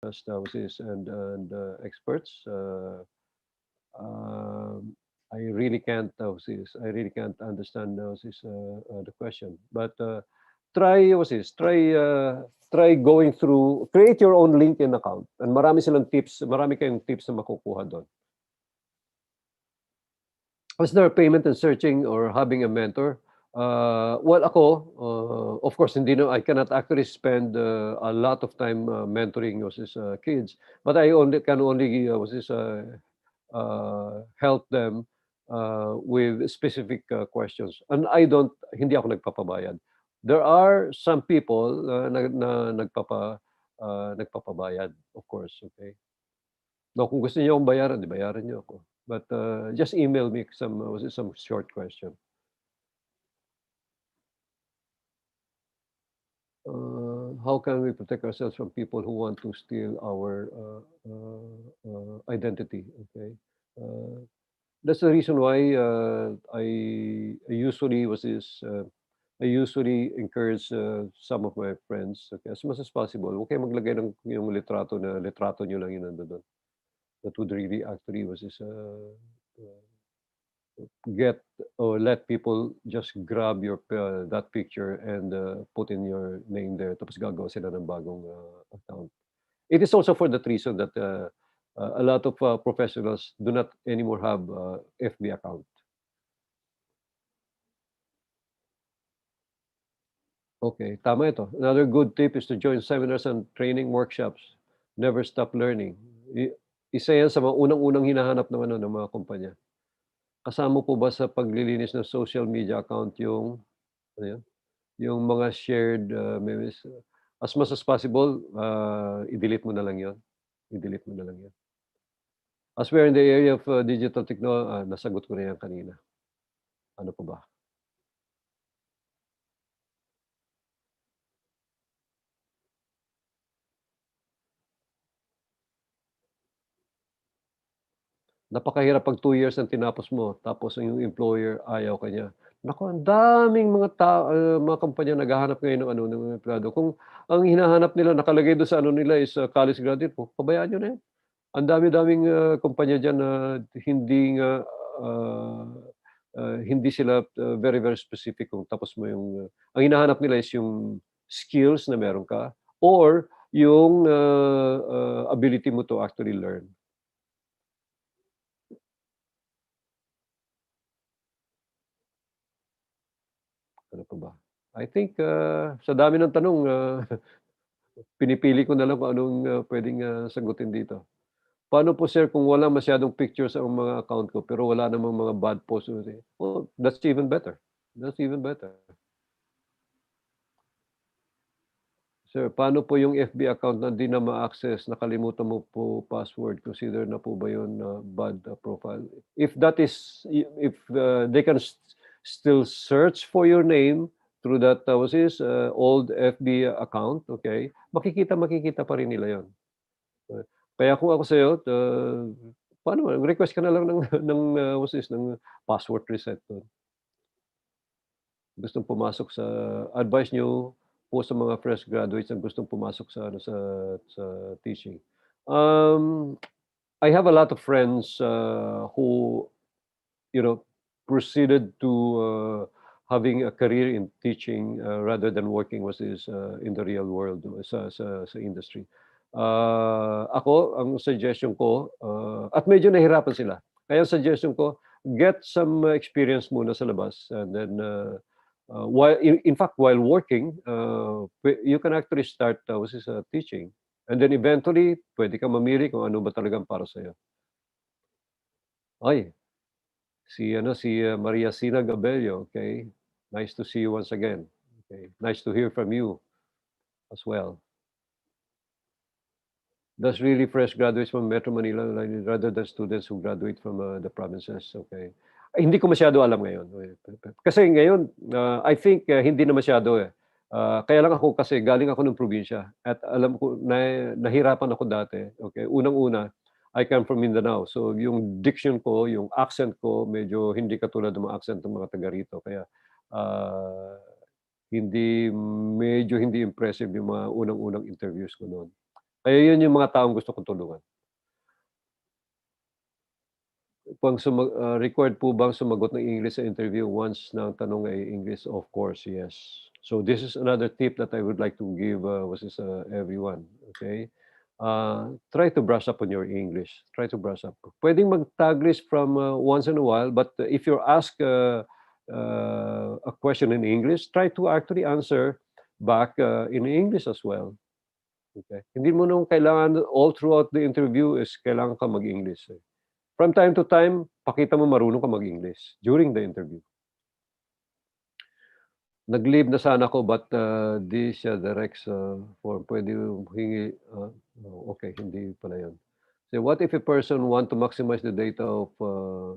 and experts. I really can't I really can't understand the question. But try try going through, create your own LinkedIn account, and marami kayong tips na makukuha doon. Was there a payment in searching or having a mentor? Well, ako, of course, hindi na, I cannot actually spend a lot of time mentoring kids, but I can only help them with specific questions. And hindi ako nagpapabayad. There are some people nagpapabayad, of course, okay? No, kung gusto niyo akong bayaran, di bayaran niyo ako. But just email me some short question. How can we protect ourselves from people who want to steal our identity? Okay, that's the reason why I usually I usually encourage some of my friends, okay, as much as possible, huwag kayong maglagay ng yung litrato nyo lang yun nandoon. That would really actually get or let people just grab that picture and put in your name there, tapos gagawa sila ng bagong account. It is also for that reason that a lot of professionals do not anymore have FB account. Okay, tama ito. Another good tip is to join seminars and training workshops. Never stop learning. Isa yan sa mga unang-unang hinahanap naman ng mga kumpanya. Kasama po ba sa paglilinis ng social media account yung ano yan? Yung mga shared memes? As much as possible, i-delete mo na lang yon. I-delete mo na lang yan. As we're in the area of digital technology, nasagot ko na yan kanina. Ano pa ba? Napakahirap pag 2 years ang tinapos mo, tapos yung employer ayaw ka niya. Naku, ang daming mga kumpanya naghahanap ngayon ng ng empleyado. Kung ang hinahanap nila, nakalagay doon sa nila is college graduate, pabayaan niyo na yan. Ang dami-daming kumpanya diyan na hindi nga hindi sila very, very specific kung tapos mo yung ang hinahanap nila is yung skills na meron ka or yung ability mo to actually learn. Ano pa ba? I think sa dami ng tanong, pinipili ko na lang kung anong puwedeng sagutin dito. Paano po sir kung walang masyadong pictures ang mga account ko pero wala namang mga bad posts? Oh, that's even better. That's even better. Sir, paano po yung FB account na 'di na ma-access, nakalimutan mo po password, consider na po ba yun bad profile? If that is if they can still search for your name through that old FB account, okay, makikita pa rin nila yun. Kaya kung ako sa'yo, paano request ka na lang ng ng password reset dun. Gustong pumasok sa advice niyo po sa mga fresh graduates na gustong pumasok sa sa teaching. Um, I have a lot of friends who, you know, proceeded to having a career in teaching rather than working in the real world sa industry. Ako, ang suggestion ko, at medyo nahirapan sila. Kaya ang suggestion ko, get some experience muna sa labas and then while in fact while working, you can actually start teaching. And then eventually, pwede ka mamili kung ano ba talagang para sa'yo. Ay, si Maria Sina Gabello, okay? Nice to see you once again. Okay. Nice to hear from you as well. That's really fresh graduates from Metro Manila rather than students who graduate from the provinces, okay? Ay, hindi ko masyado alam ngayon. Kasi ngayon, I think hindi na masyado eh. Kaya lang ako kasi galing ako ng probinsya at alam ko na nahirapan ako dati. Okay, unang-una, I come from Mindanao. So yung diction ko, yung accent ko, medyo hindi katulad ng mga accent ng mga taga rito. Kaya ah, medyo hindi impressive yung mga unang-unang interviews ko noon. Kaya yun yung mga taong gusto kong tulungan. Required po bang sumagot ng English sa interview once na ang tanong ay English? Of course, yes. So this is another tip that I would like to give, everyone, okay? Try to brush up on your English. Try to brush up. Puwedeng mag-Taglish from, once in a while, but if you're asked, a question in English, try to actually answer back, in English as well, okay? Hindi mo naman kailangan all throughout the interview is kailangan ka mag-English, eh. From time to time, pakita mo marunong ka mag-English during the interview. Nag-leave na sana ako but, di siya direct sa form. Puwede humingi, okey, hindi pala yun. So, what if a person want to maximize the data of,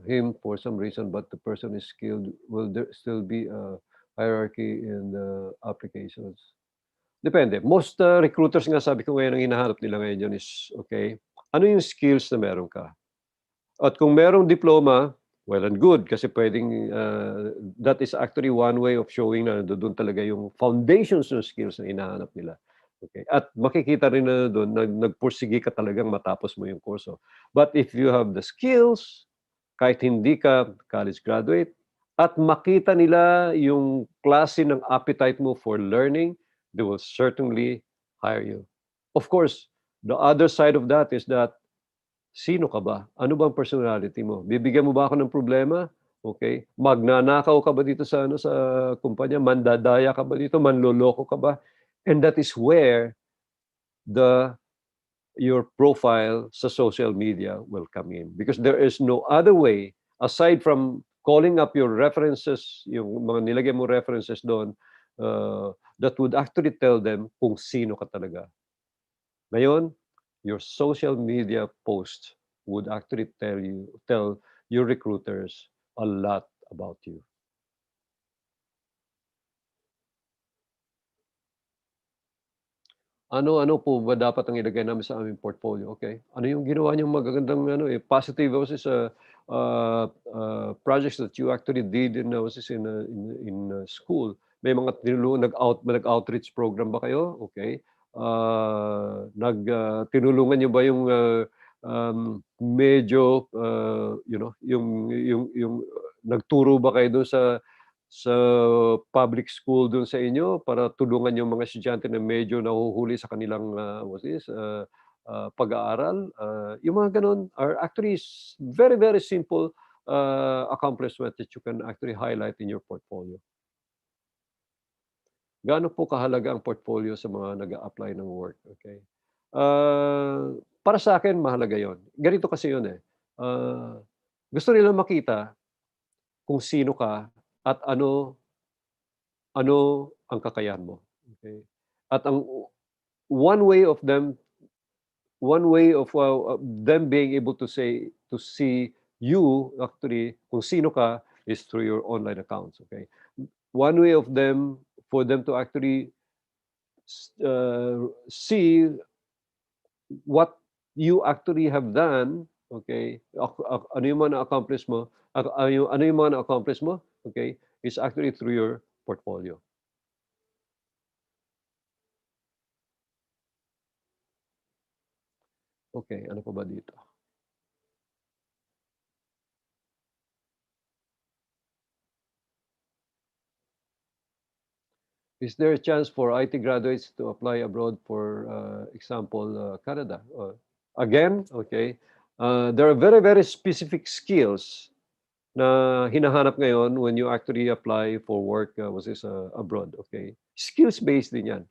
him for some reason but the person is skilled, will there still be a hierarchy in the applications? Depende. Most, recruiters nga sabi ko ngayon ang hinahanap nila ngayon diyan is, okey, ano yung skills na meron ka? At kung merong diploma, well and good kasi puwedeng, that is actually one way of showing na nandodo'n talaga yung foundations ng skills na hinahanap nila, okey. At makikita rin na do'n nagpursige ka talagang matapos mo yung kurso. But if you have the skills, kahit hindi ka college graduate at makita nila yung klase ng appetite mo for learning, they will certainly hire you. Of course, the other side of that is that sino ka ba? Ano bang personality mo? Bibigyan mo ba ako ng problema? Okay. Magnanakaw ka ba dito sa ano, sa kumpanya? Mandadaya ka ba dito? Manloloko ka ba? And that is where the your profile sa social media will come in. Because there is no other way aside from calling up your references, yung mga nilagay mo references doon, that would actually tell them kung sino ka talaga. Ngayon, your social media post would actually tell your recruiters a lot about you. Ano-ano po ba dapat ang ilagay namin sa aming portfolio, okay? Ano yung ginawa niyong magagandang ano, positive was projects that you actually did in was school? May mga nag-outreach program ba kayo? Okay. Tinulungan niyo ba yung, medyo, nagturo ba kayo dun sa public school dun sa inyo para tulungan yung mga estudyante na medyo nahuhuli sa kanilang, pag-aaral? Yung mga gano'n are actually very, very simple, accomplishment that you can actually highlight in your portfolio. Gaano po kahalaga ang portfolio sa mga nag-a-apply ng work, okay? Para sa'kin mahalaga yon. Ganito kasi yun, eh, ah, gusto nilang makita kung sino ka at ano ano ang kakayahan mo, okey? At ang one way of them them being able to see you actually kung sino ka is through your online accounts, okay? One way of them for them to actually see what you actually have done, okay? Ano yung mga na-accomplish mo, ano yung mga na-accomplish mo, okay, is actually through your portfolio. Okay, ano pa ba dito? Is there a chance for IT graduates to apply abroad for, example, Canada? Again, okay, there are very, very specific skills na hinahanap ngayon when you actually apply for work, abroad, okay? Skills-based din 'yan.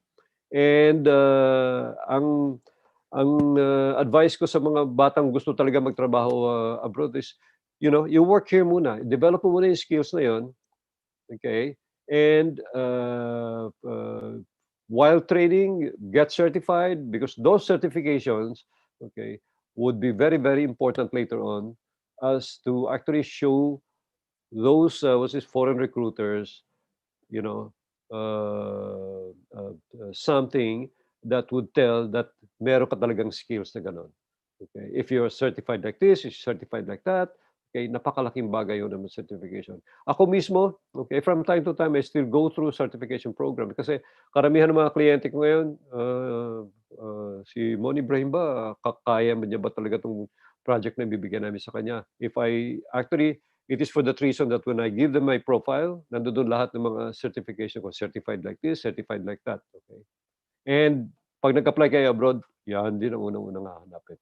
And, advice ko sa mga batang gusto talaga magtrabaho, abroad is, you work here muna. Develop mo muna yung skills na 'yon, okay? And, while training, get certified because those certifications, okay, would be very, very important later on as to actually show those, foreign recruiters, you know, something that would tell that meron ka talagang skills na gano'n. Okay, if you're certified like this, you're certified like that, okay, napakalaking bagay yun naman certification. Ako mismo, okay, from time to time, I still go through certification program kasi karamihan ng mga kliyente ko ngayon, Si Mon Ibrahim ba kaya ba niya ba talaga 'tong project na ibibigay namin sa kanya? Actually, it is for that reason that when I give them my profile, nandodo'n lahat ng mga certification ko, certified like this, certified like that, okay? And 'pag nag-apply kayo abroad, 'yan din ang unang-unang hahanapin.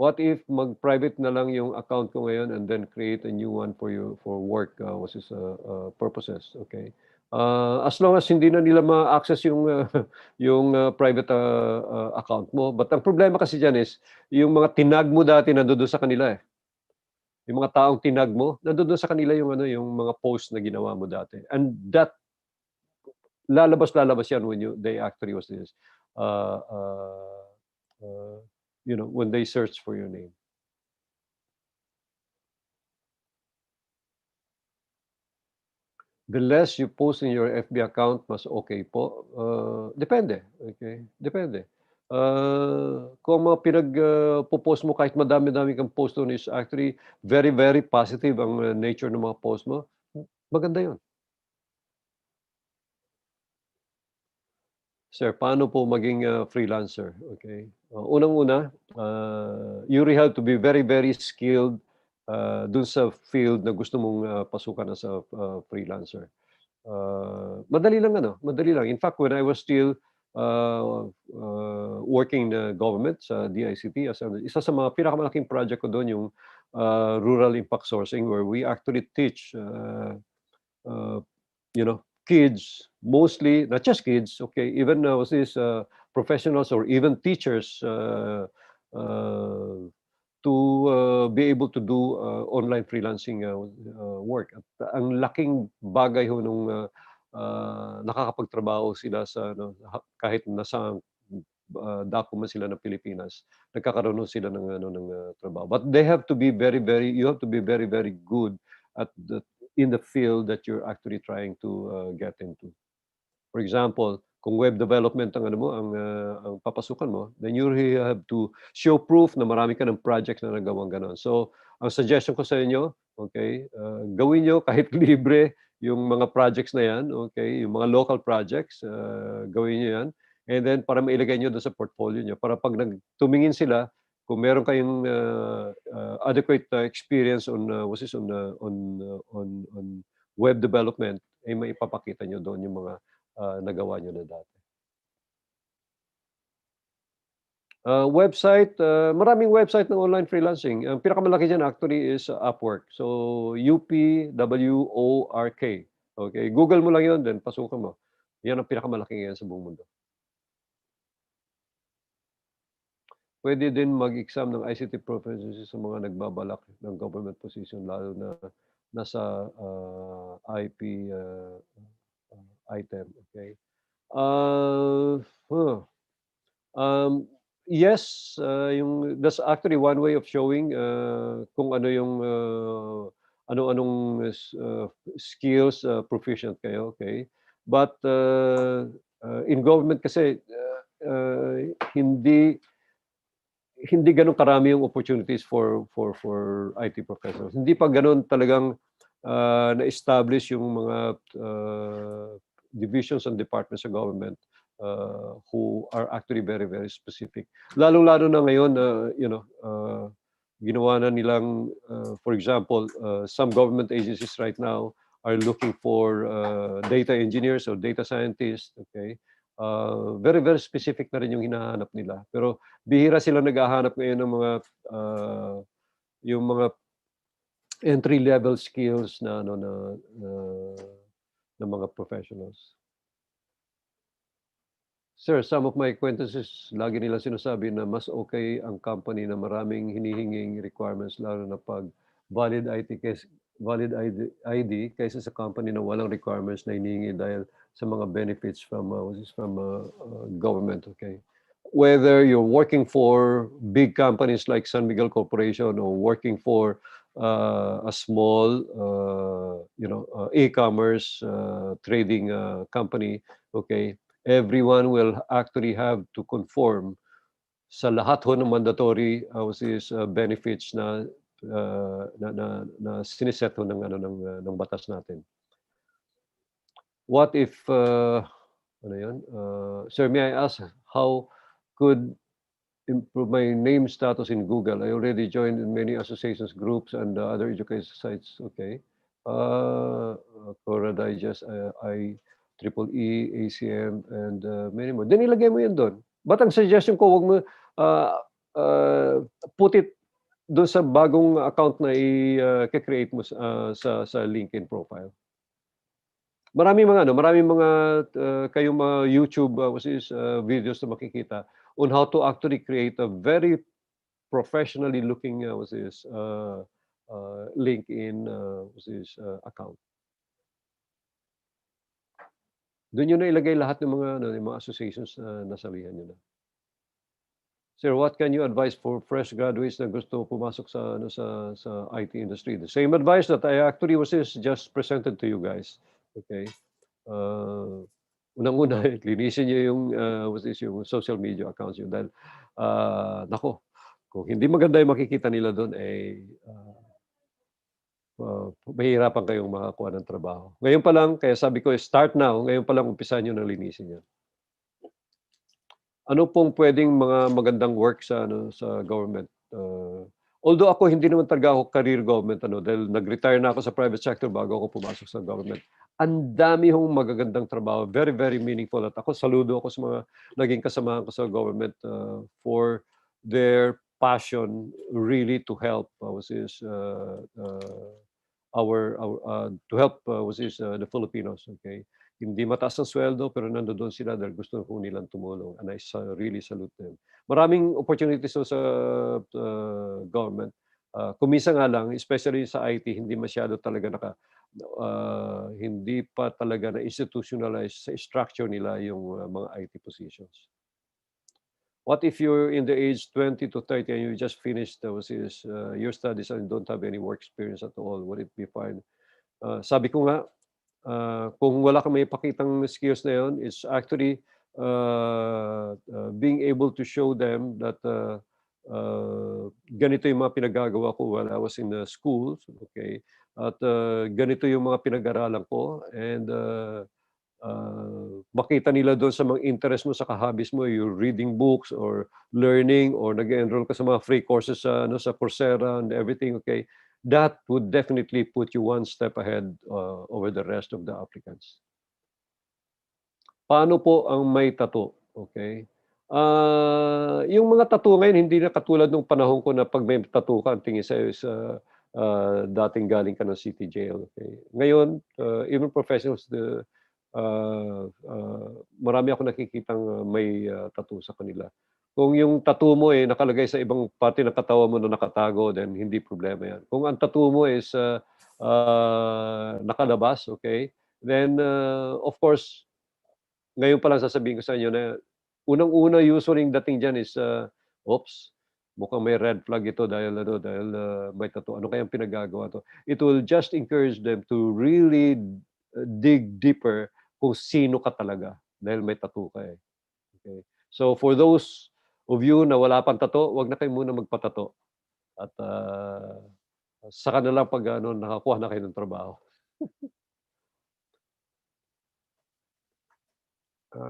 What if mag-private na lang yung account ko ngayon and then create a new one for work, purposes, okay? As long as hindi na nila ma-access yung, yung, private, account mo. But ang problema kasi diyan is yung mga tinag mo dati nandodo'n sa kanila, eh. Yung mga taong tinag mo, nandodo'n sa kanila yung ano, yung mga post na ginawa mo dati. And that lalabas yan when they actually was this, uh, uh, uh, when they search for your name. The less you post in your FB account, mas okay po. Depende, okey, depende. Kung mga po-post mo kahit madami-dami kang post dun is actually very, very positive ang, nature ng mga post mo, maganda yun. Sir, paano po maging, freelancer, okay? Unang-una, you really have to be very, very skilled, dun sa field na gusto mong, pasukan as a, freelancer. Madali lang. In fact, when I was still working in the government sa DICT, isa sa mga pinakamalaking project ko doon yung rural impact sourcing where we actually teach uh, kids, mostly not just kids, okay, even was this professionals or even teachers uh, to be able to do online freelancing work. At ang laking bagay ho nung nakakapagtrabaho sila sa ano, kahit nasa dako man sila ng Pilipinas, nagkakaroon ho sila ng ano ng trabaho. But they have to be very, very you have to be very, very good at in the field that you're actually trying to get into. For example, kung web development ang ano mo, ang papasukan mo, then you really have to show proof na marami ka ng projects na nagawang gano'n. So, ang suggestion ko sa inyo, okay, gawin niyo kahit libre yung mga projects na 'yan, okay, yung mga local projects, gawin niyo 'yan. And then para mailagay niyo do'n sa portfolio niyo para 'pag tumingin sila, kung meron kayong, adequate experience on, what's this, on web development, eh, maipapakita niyo doon yung mga nagawa niyo na dati. Website, maraming website ng online freelancing. Ang pinakamalaki diyan actually is Upwork. So, Upwork, okay? Google mo lang 'yun, then pasukan mo. 'Yan ang pinakamalaki ngayon sa buong mundo. Puwede din mag-exam ng ICT proficiency sa mga nagbabalak ng government position lalo na nasa, IP, item, okay? Ah, huh. Um, yes, that's actually one way of showing, kung ano yung, ano-anong skills, proficient kayo, okay? But, in government kasi, hindi hindi gano'n karami yung opportunities for IT professionals. Hindi pa gano'n talagang, na-establish yung mga, divisions and departments sa government, who are actually very, very specific. Lalong-lalo na ngayon na, ginawa na nilang, for example, some government agencies right now are looking for, data engineers or data scientists, okay? Very, very specific na rin yung hinahanap nila. Pero bihira silang naghahanap ngayon ng mga, ah, yung mga entry level skills na ano na ng mga professionals. Sir, some of my acquaintances lagi nilang sinasabi na mas okay ang company na maraming hinihinging requirements lalo na 'pag valid IT valid ID kaysa sa company na walang requirements na hinihingi dahil sa mga benefits from, government, okay? Whether you're working for big companies like San Miguel Corporation or working for, a small, e-commerce, trading, company, okay? Everyone will actually have to conform sa lahat ho ng mandatory, benefits na, siniset ho ng ano ng batas natin. What if, Ano yun? Sir, may I ask how could improve my name status in Google? I already joined in many associations, groups, and other education sites. Okay. Cora Digest, Triple E, ACM, and many more. Then ilagay mo yun doon. But ang suggestion ko, wag mo, uh, uh, put it doon sa bagong account na i-create mo sa LinkedIn profile. Maraming mga kayong mga YouTube videos na makikita on how to actually create a very professionally looking LinkedIn account. Doon niyo na ilagay lahat ng yung mga associations na nasalihan niyo na. Sir, what can you advise for fresh graduates na gusto pumasok sa IT industry? The same advice that I actually just presented to you guys. Okay? Uh, Unang-una, linisin niyo yung social media accounts niyo dahil, naku, kung hindi maganda yung makikita nila do'n, mahihirapan kayong makakuha ng trabaho. Ngayon pa lang, kaya sabi ko, start now, ngayon pa lang umpisahan niyo na linisin 'yan. Ano pong puwedeng mga magandang work sa government? Although ako hindi naman talaga ako career government dahil nag-retire na ako sa private sector bago ako pumasok sa government. Ang dami hong magagandang trabaho, very, very meaningful at ako saludo ako sa mga naging kasamahan ko sa government, for their passion really to help, to help, the Filipinos, okay? Hindi mataas ang sweldo pero nandoon sila dahil gusto po nilang tumulong and really salute them. Maraming opportunities sa government. Kung minsan nga lang, especially sa IT, hindi masyado talaga hindi pa talaga na-institutionalize sa structure nila yung mga IT positions. What if you're in the age 20 to 30 and you just finished your studies and don't have any work experience at all? Would it be fine? Sabi ko nga, kung wala kang maipakitang skills na yun, it's actually being able to show them that ganito yung mga pinagagawa ko while I was in the schools, okay? At ganito yung mga pinag-aralan ko and makita nila doon sa mga interest mo, sa hobbies mo, you're reading books or learning or nag-enroll ka sa mga free courses sa Coursera and everything, okay? That would definitely put you one step ahead over the rest of the applicants. Paano po ang may tattoo? Okay. Yung mga tattoo ngayon hindi na katulad nung panahon ko na 'pag may tattoo ka ang tingin sa'yo is, dating galing ka ng city jail, okay. Ngayon, even professionals, marami akong nakikitang may tattoo sa kanila. Kung yung tattoo mo, nakalagay sa ibang parte ng katawan mo na nakatago, then hindi problema 'yan. Kung ang tattoo mo is, nakalabas, okay, then, of course ngayon pa lang sasabihin ko sa inyo na unang-una usually yung dating diyan is, "Oops, mukhang may red flag ito dahil may tattoo. Ano kayang pinagagawa 'to?" It will just encourage them to really dig deeper kung sino ka talaga dahil may tattoo ka, okey. So, for those of you na wala pang tattoo, 'wag na kayo muna magpa-tattoo at, saka na lang 'pag nakakuha na kayo ng trabaho.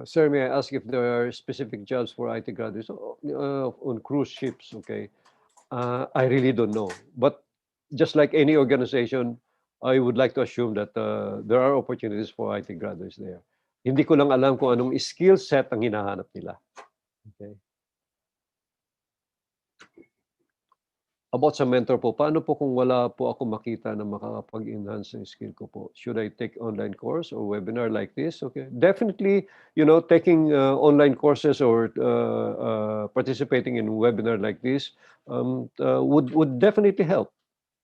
Sir, may I ask if there are specific jobs for IT graduates on cruise ships? Okay. I really don't know. But just like any organization, I would like to assume that there are opportunities for IT graduates there. Hindi ko lang alam kung anong skill set ang hinahanap nila. Okay. About sa mentor po, paano po kung wala po ako makita na makakapag-enhance ng skill ko po? Should I take online course or webinar like this? Okay. Definitely, taking online courses or participating in webinar like this would definitely help.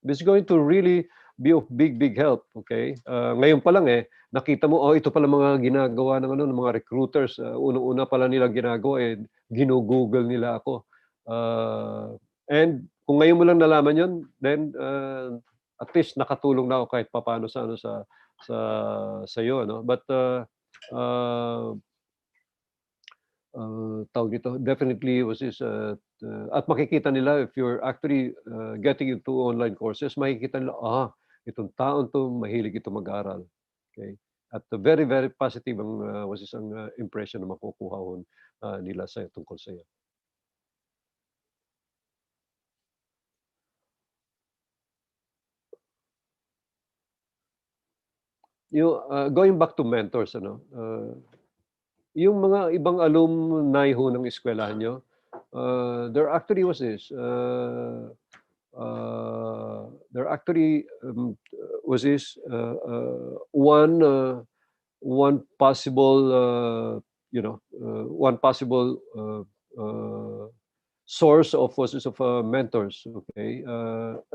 It's going to really be of big, big help, okay? Ngayon pa lang nakita mo, ito pala mga ginagawa ng mga recruiters. Unang-una pala nila ginagawa, gino-Google nila ako. And kung ngayon mo lang nalaman yun, then at least nakatulong na ako kahit papaano sa sa'yo, no? But tawag dito, definitely at makikita nila if you're actually getting into online courses, makikita nila, itong taon 'to mahilig ito mag-aral, okay. At very, very positive ang, was isang, impression na makukuha ho, nila sa'yo tungkol sa'yo. Going back to mentors ano, yung mga ibang alumni ho ng eskuwelahan niyo, there actually was this, there actually, was this, one possible, one possible, source of mentors, okay?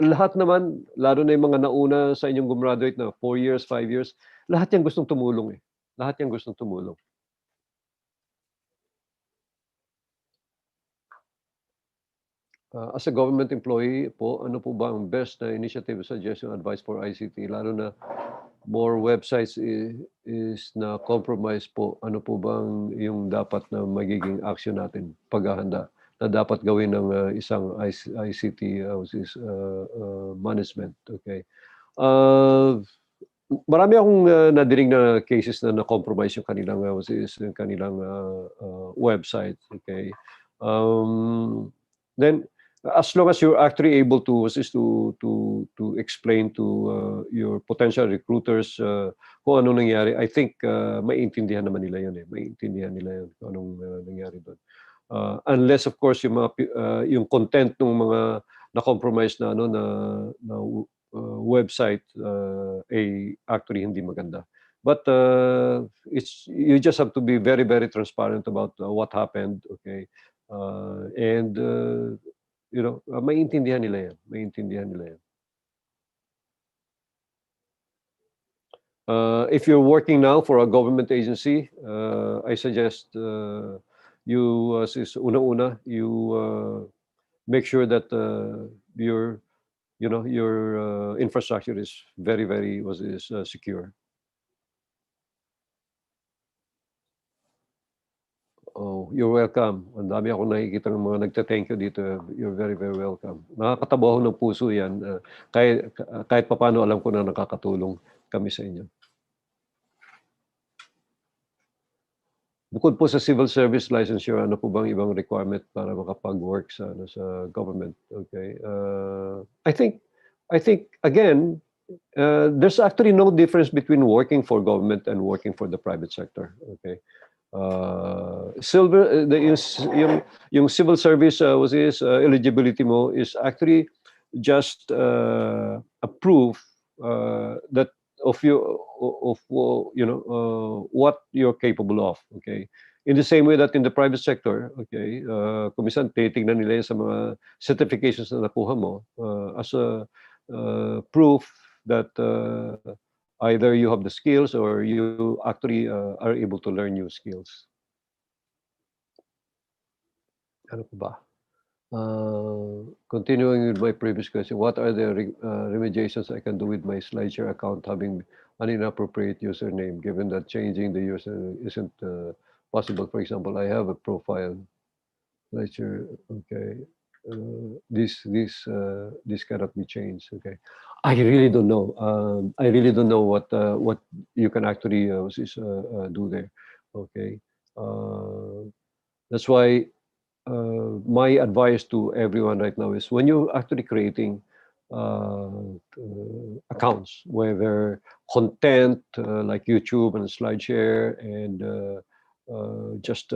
Lahat naman, lalo na yung mga nauna sa inyong gumraduate na 4 years, 5 years, lahat yan gustong tumulong, eh. Lahat yan gustong tumulong. As a government employee po, ano po ba ang best na initiative, suggestion, advice for ICT lalo na more websites is na-compromise po, ano po bang yung dapat na magiging action natin, paghahanda na dapat gawin ng, isang ICT, which is, management, okay? Uh, Marami akong, nadinig na cases na na-compromise yung kanilang, which is yung kanilang, website, okay? Then as long as you're actually able to which is to explain to, your potential recruiters, kung anong nangyari, I think, maiintindihan naman nila yun, eh, maiintindihan nila yun kung anong, nangyari dun. Unless of course yung content nung mga na-compromise na ano na website, actually hindi maganda. But, it's you just have to be very, very transparent about, what happened, okay? And, maiintindihan nila yan, maiintindihan nila yan. If you're working now for a government agency, I suggest, you, unang-una, you, make sure that, your, infrastructure is very, very secure. Oh, you're welcome. Ang dami akong nakikitang mga nagte-thank you dito. You're very, very welcome. Nakakatabaho ng puso 'yan, kahit papaano alam ko na nakakatulong kami sa inyo. Bukod po sa civil service licensure, ano po bang ibang requirement para makapag-work sa ano, sa government, okay? I think again, there's actually no difference between working for government and working for the private sector, okay? Silver yung civil service, was is, eligibility mo is actually just, a proof, that of you what you're capable of, okay? In the same way that in the private sector, okay, kung minsan titignan nila yan sa mga certifications na nakuha mo, as a, proof that, either you have the skills or you actually, are able to learn new skills. Ano pa ba? Continuing with my previous question, what are the remediations I can do with my SlideShare account having an inappropriate username, given that changing the user isn't, possible? For example, I have a profile, SlideShare, okay. This cannot be changed, okay. I really don't know. I really don't know what you can actually, do there, okay. That's why, my advice to everyone right now is when you're actually creating, accounts, whether content, like YouTube and SlideShare and, just,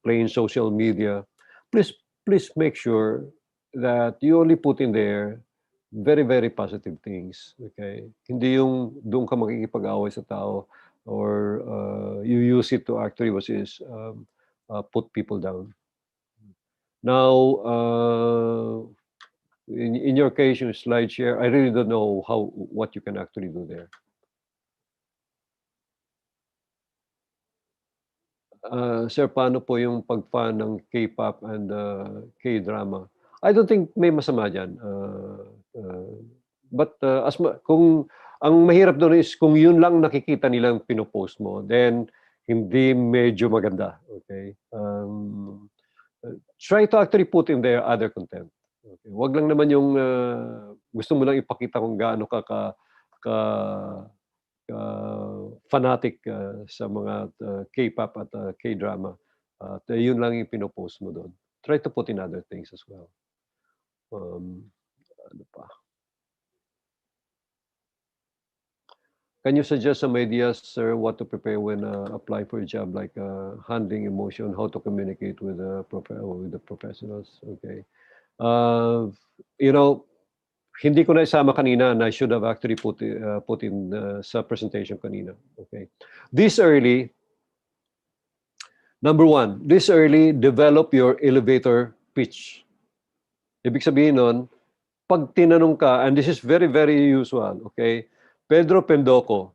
plain social media, please please make sure that you only put in there very, very positive things, okay? Hindi yung doon ka makikipag-away sa tao or, you use it to actually put people down. Now, in your case, yung SlideShare, I really don't know what you can actually do there. Sir, paano po yung pag-fan ng K-pop and, K-drama? I don't think may masama diyan, but, kung ang mahirap dun is kung yun lang nakikita nilang pino-post mo, then hindi medyo maganda, okay? Try to actually put in there other content. Okay, wag lang naman yung, gusto mo lang ipakita kung gaano ka fanatic sa mga K-pop at K-drama. At yun lang yung pinopost mo doon. Try to put in other things as well. Um, ano pa? Can you suggest some ideas, sir, what to prepare when apply for a job, like handling emotion, how to communicate with with the professionals? Okay. Uh, you know, hindi ko na isama kanina and I should have actually put in sa presentation kanina. Okay. This early, number one, this early, develop your elevator pitch. Ibig sabihin nun, pag tinanong ka, and this is very, very usual, okay? Pedro Pendoco,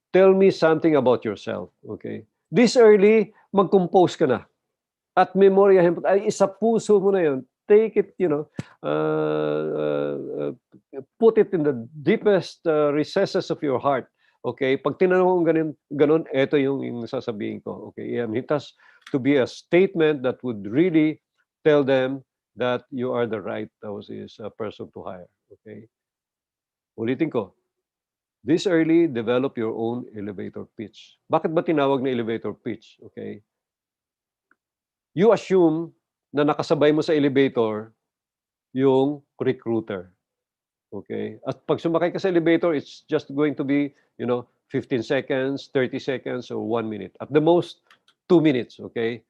tell me something about yourself, okay? This early, mag-compose ka na. At memoryahin, ay isa puso mo na yun. Take it, put it in the deepest recesses of your heart. Okay? Pag tinanong kong ganun, ito yung sasabihin ko. Okay? And it has to be a statement that would really tell them that you are the right person to hire. Okay? Ulitin ko. This early, develop your own elevator pitch. Bakit ba tinawag na elevator pitch? Okay? You assume na nakasabay mo sa elevator yung recruiter. Okay? At pag sumakay ka sa elevator, it's just going to be, 15 seconds, 30 seconds, or 1 minute. At the most, 2 minutes. Okay?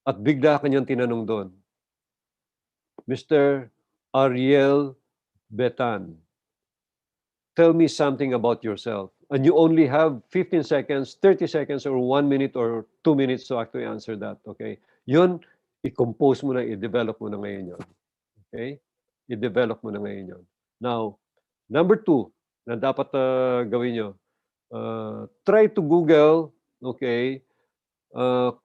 At bigla ka niyang tinanong doon, Mr. Ariel Betan, tell me something about yourself. And you only have 15 seconds, 30 seconds, or 1 minute, or 2 minutes to actually answer that. Okay? Yun, i-compose mo na, i-develop mo na ngayon yun. Okay? I-develop mo na ngayon yun. Now, number 2 na dapat gawin nyo, try to Google, okay,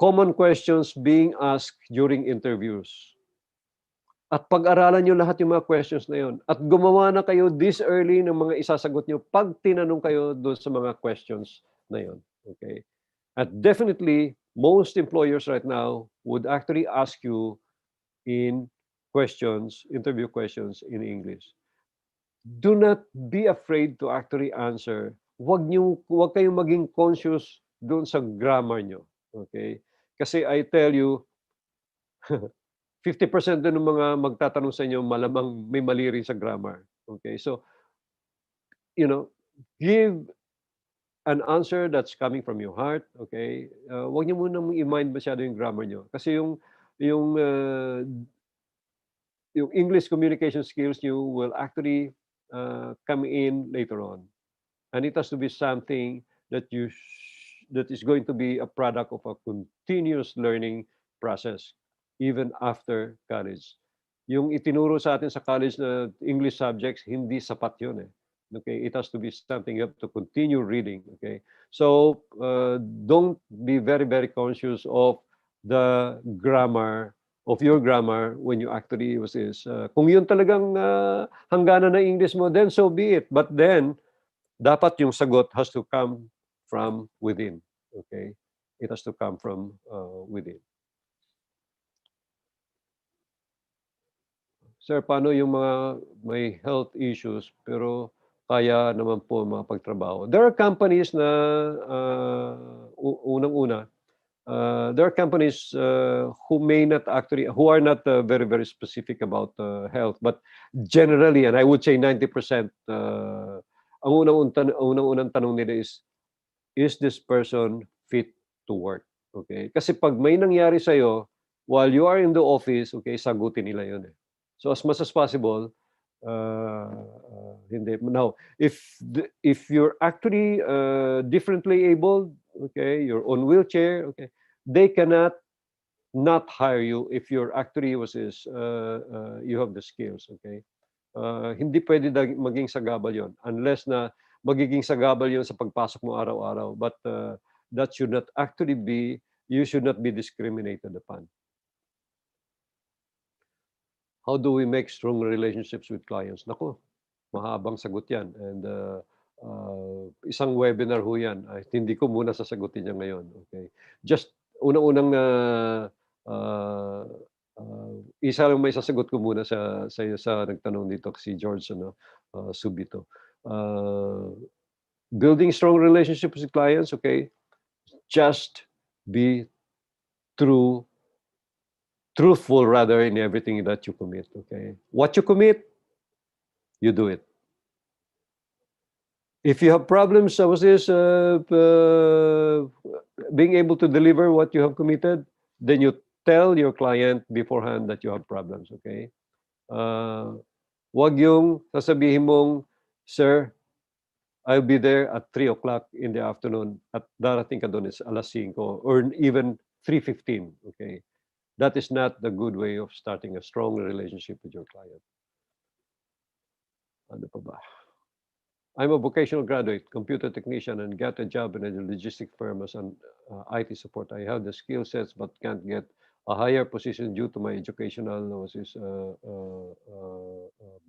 common questions being asked during interviews. At pag-aralan nyo lahat yung mga questions na yun. At gumawa na kayo this early ng mga isasagot nyo pag tinanong kayo doon sa mga questions na yun. Okay? At definitely, most employers right now would actually ask you in interview questions in English. Do not be afraid to actually answer. Huwag kayong maging conscious doon sa grammar nyo. Okay? Kasi I tell you, 50% din ng mga magtatanong sa inyo, malamang may mali rin sa grammar. Okay? So, give an answer that's coming from your heart. Okay? Huwag niyo muna i-mind masyado yung grammar nyo. Kasi yung English communication skills you will actually come in later on. And it has to be something that that is going to be a product of a continuous learning process even after college. Yung itinuro sa atin sa college na English subjects, hindi sapat yun eh. Okay, it has to be something you have to continue reading. Okay, so don't be very, very conscious of the grammar of your grammar when you actually use this. Kung yun talagang hangganan ng English mo, then so be it. But then, dapat yung sagot has to come from within. Okay? It has to come from within. Sir, paano yung mga may health issues pero kaya naman po makapagtrabaho? There are companies na unang-una, there are companies who are not very, very specific about health, but generally, and I would say 90%, ang unang-unang tanong nila is this person fit to work? Okay? Kasi pag may nangyari sa'yo, while you are in the office, okay, sagutin nila yun eh. So as much as possible, hindi. Now, if you're actually differently abled, okay, you're on wheelchair, okay, they cannot not hire you if you're actually you have the skills, okay? Hindi pwede maging sagabal yon unless na magiging sagabal yon sa pagpasok mo araw-araw. But that should not actually be, you should not be discriminated upon. How do we make strong relationships with clients? Naku, mahabang sagot yan. And isang webinar ho yan. Hindi ko muna sasagutin yan ngayon. Okay? Just unang-unang uh, isa lang may sasagot ko muna sa nagtanong dito, si George Subito. building strong relationships with clients, okay, just be true, truthful rather in everything that you commit, okay? What you commit, you do it. If you have problems, I was this, being able to deliver what you have committed, then you tell your client beforehand that you have problems, okay? Uh, wag yung sasabihin mong, sir, I'll be there at 3 o'clock in the afternoon at darating ka doon is alas 5 or even 3:15, okay? That is not the good way of starting a strong relationship with your client. Ano pa ba? I'm a vocational graduate, computer technician, and got a job in a logistic firm as an IT support. I have the skill sets but can't get a higher position due to my educational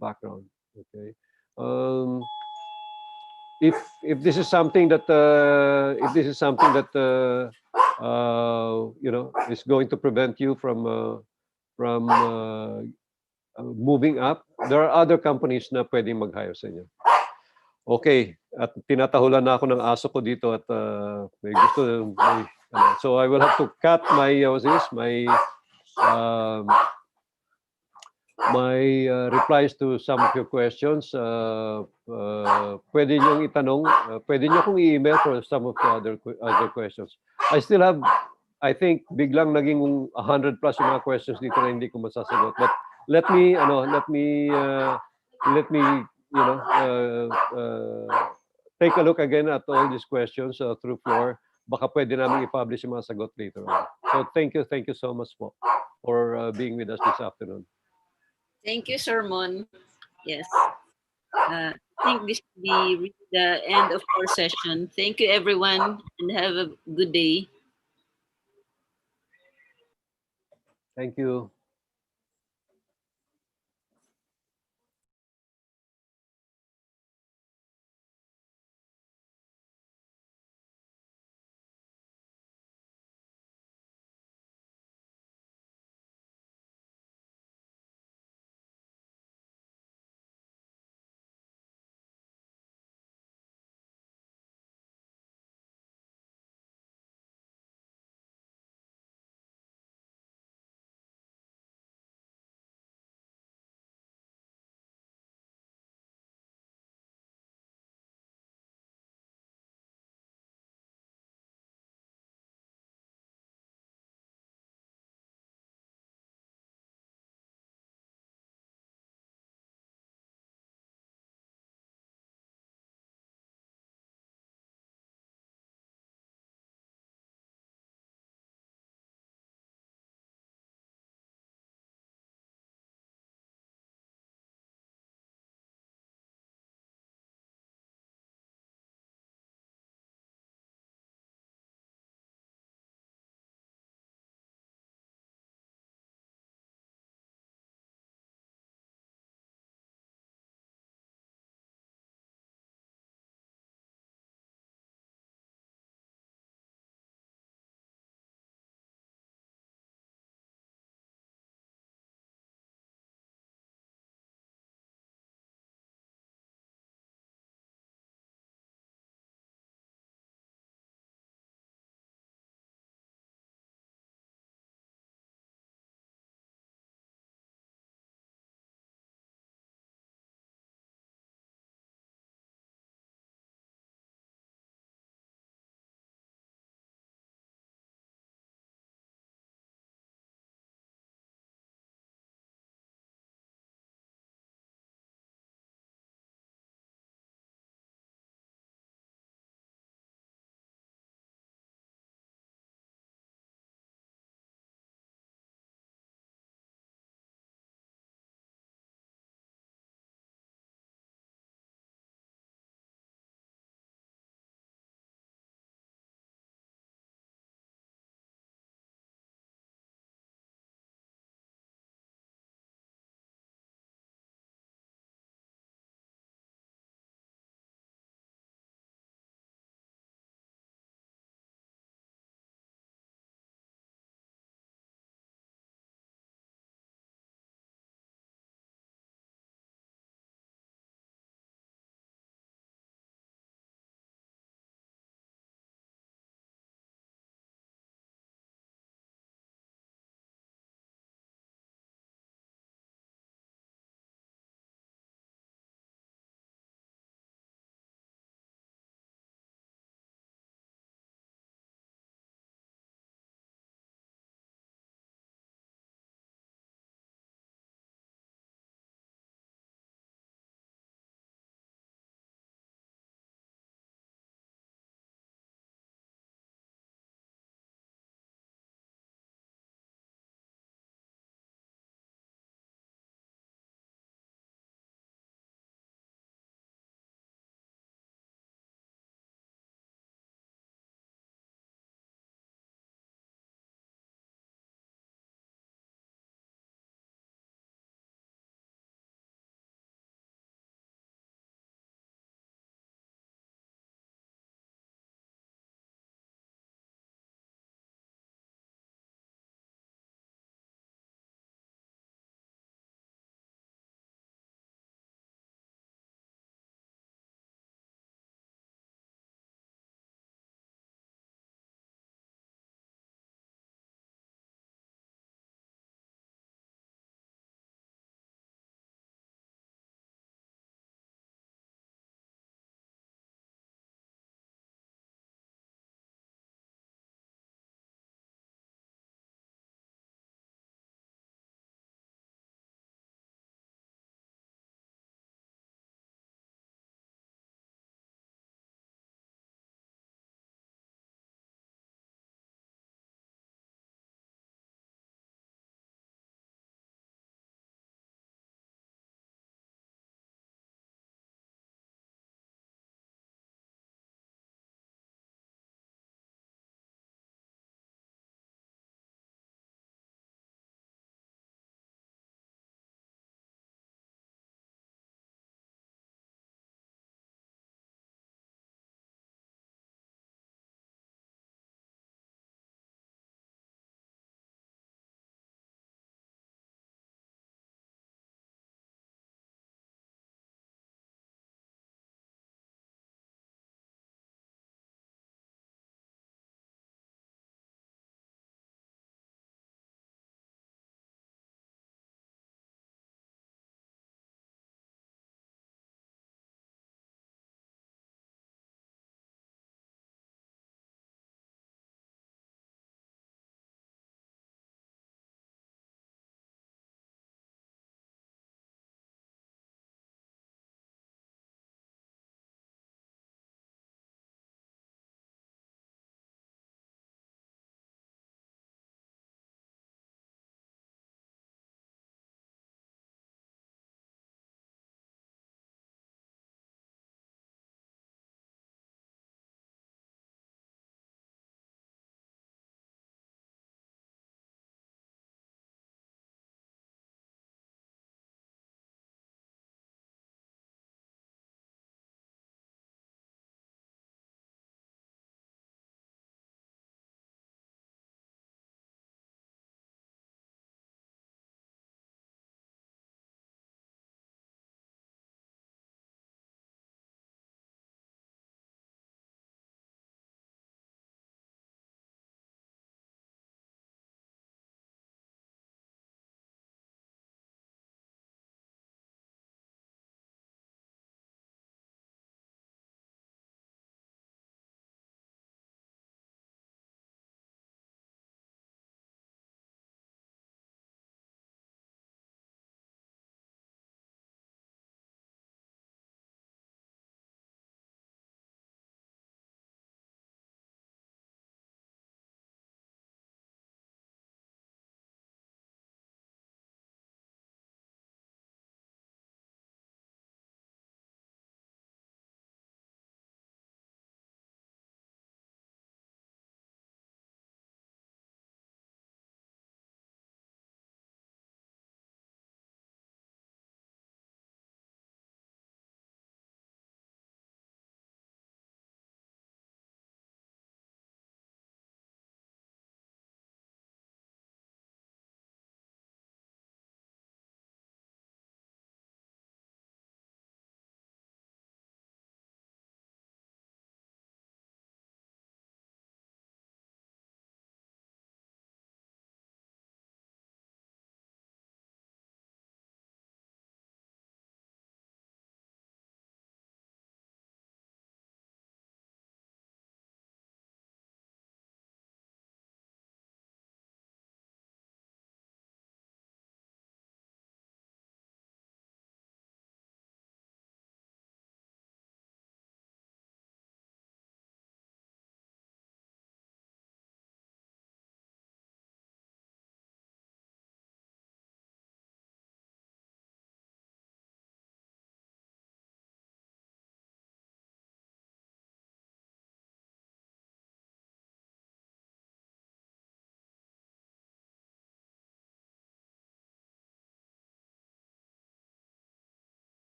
background. Okay. Um, if this is something that is going to prevent you from moving up, there are other companies na pwedeng mag-hire sa inyo. Okay, at tinatahulan na ako ng aso ko dito at may gusto so I will have to cut my um, replies to some of your questions. Pwede niyong itanong, pwede niyo akong i-email for some of the other questions. I think biglang naging 100 plus yung mga questions dito na hindi ko masasagot. But let me take a look again at all these questions through floor. Baka pwede namin i-publish yung mga sagot later on. So thank you so much po for being with us this afternoon. Thank you, Sir Mon. Yes. I think this will be the end of our session. Thank you, everyone, and have a good day. Thank you.